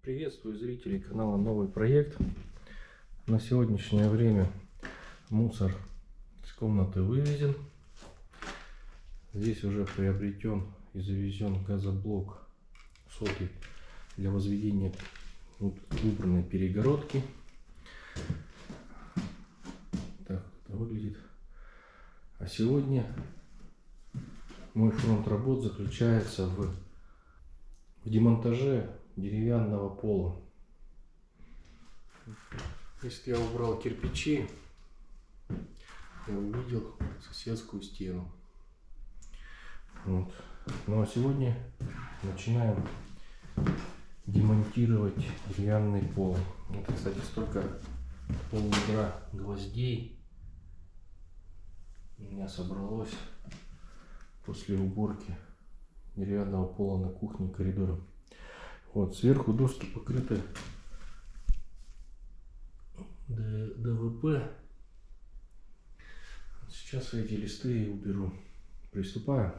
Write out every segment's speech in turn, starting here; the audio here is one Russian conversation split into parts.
Приветствую зрителей канала Новый Проект. На сегодняшнее время мусор из комнаты вывезен. Здесь уже приобретен и завезен газоблок сотый для возведения убранной перегородки. Так это выглядит. А сегодня мой фронт работ заключается в демонтаже деревянного пола. Если я убрал кирпичи, я увидел соседскую стену. Вот. Ну а сегодня начинаем демонтировать деревянный пол. Это, кстати, столько полведра гвоздей у меня собралось после уборки деревянного пола на кухне и коридоре. Вот, сверху доски покрыты ДВП. Сейчас эти листы уберу. Приступаю.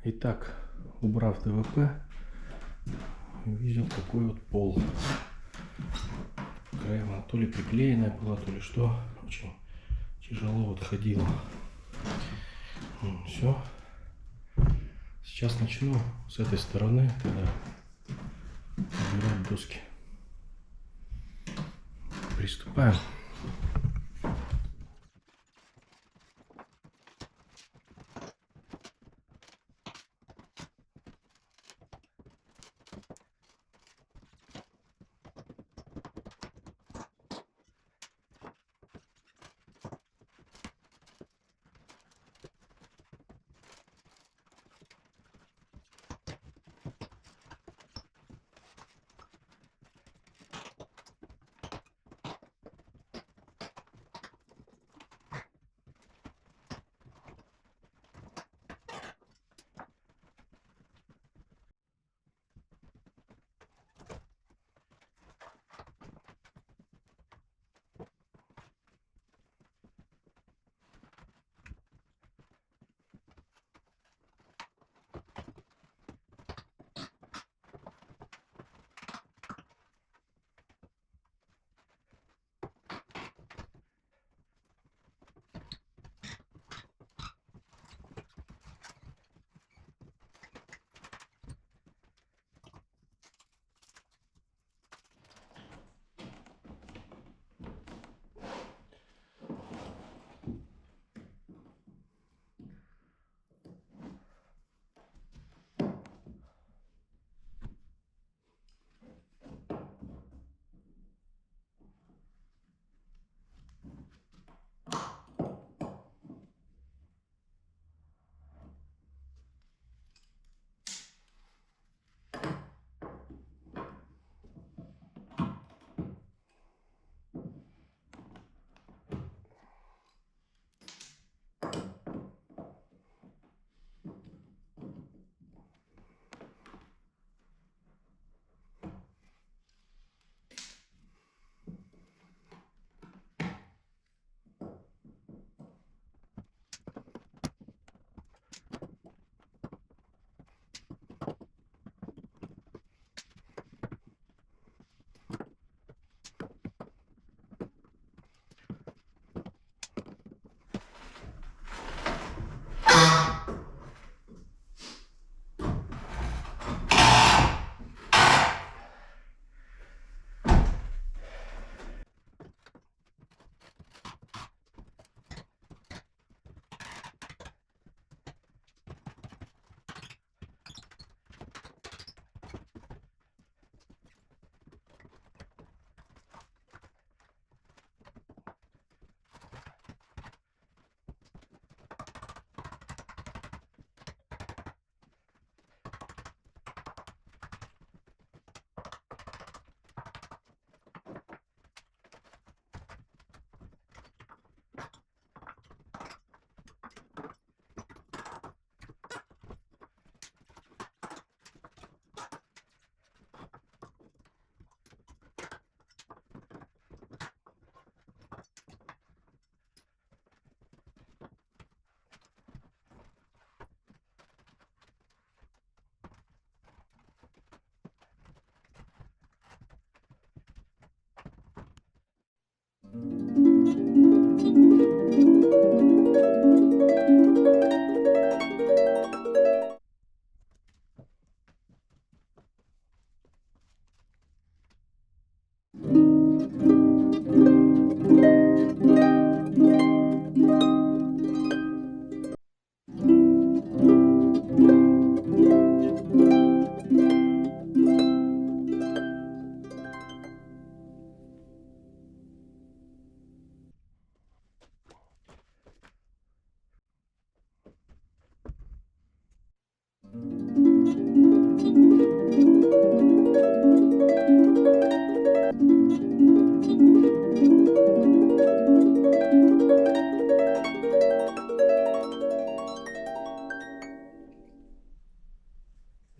Итак, убрав ДВП, увидел такой вот пол. Краева то ли приклеенная была, то ли что. Очень тяжело отходило. Все. Сейчас начну с этой стороны тогда убирать доски. Приступаем.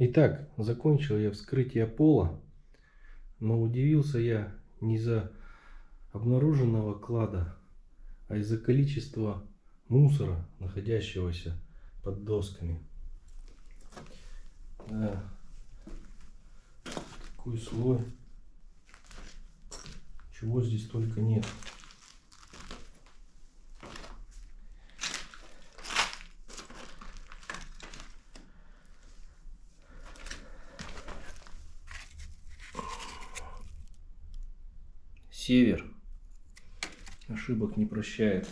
Итак, закончил я вскрытие пола, но удивился я не из-за обнаруженного клада, а из-за количества мусора, находящегося под досками. Да. Такой слой. Чего здесь только нет. Север. Ошибок не прощает.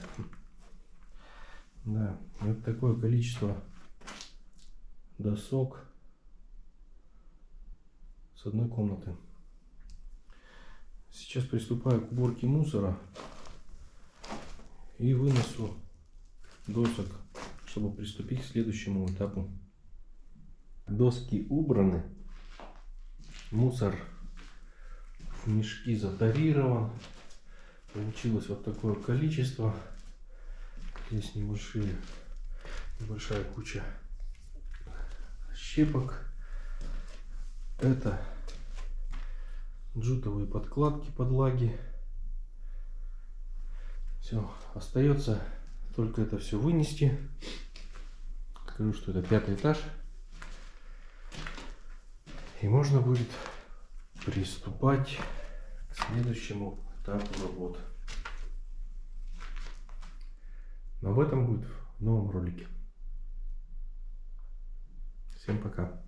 Да, и вот такое количество досок с одной комнаты. Сейчас приступаю к уборке мусора и выносу досок, чтобы приступить к следующему этапу. Доски убраны, мусор в мешки затарирован. Получилось вот такое количество. Здесь небольшая куча щепок. Это джутовые подкладки под лаги. Все, остается только это все вынести. Скажу, что это 5-й этаж. И можно будет приступать к следующему этапу работ. Но об этом будет в новом ролике. Всем пока.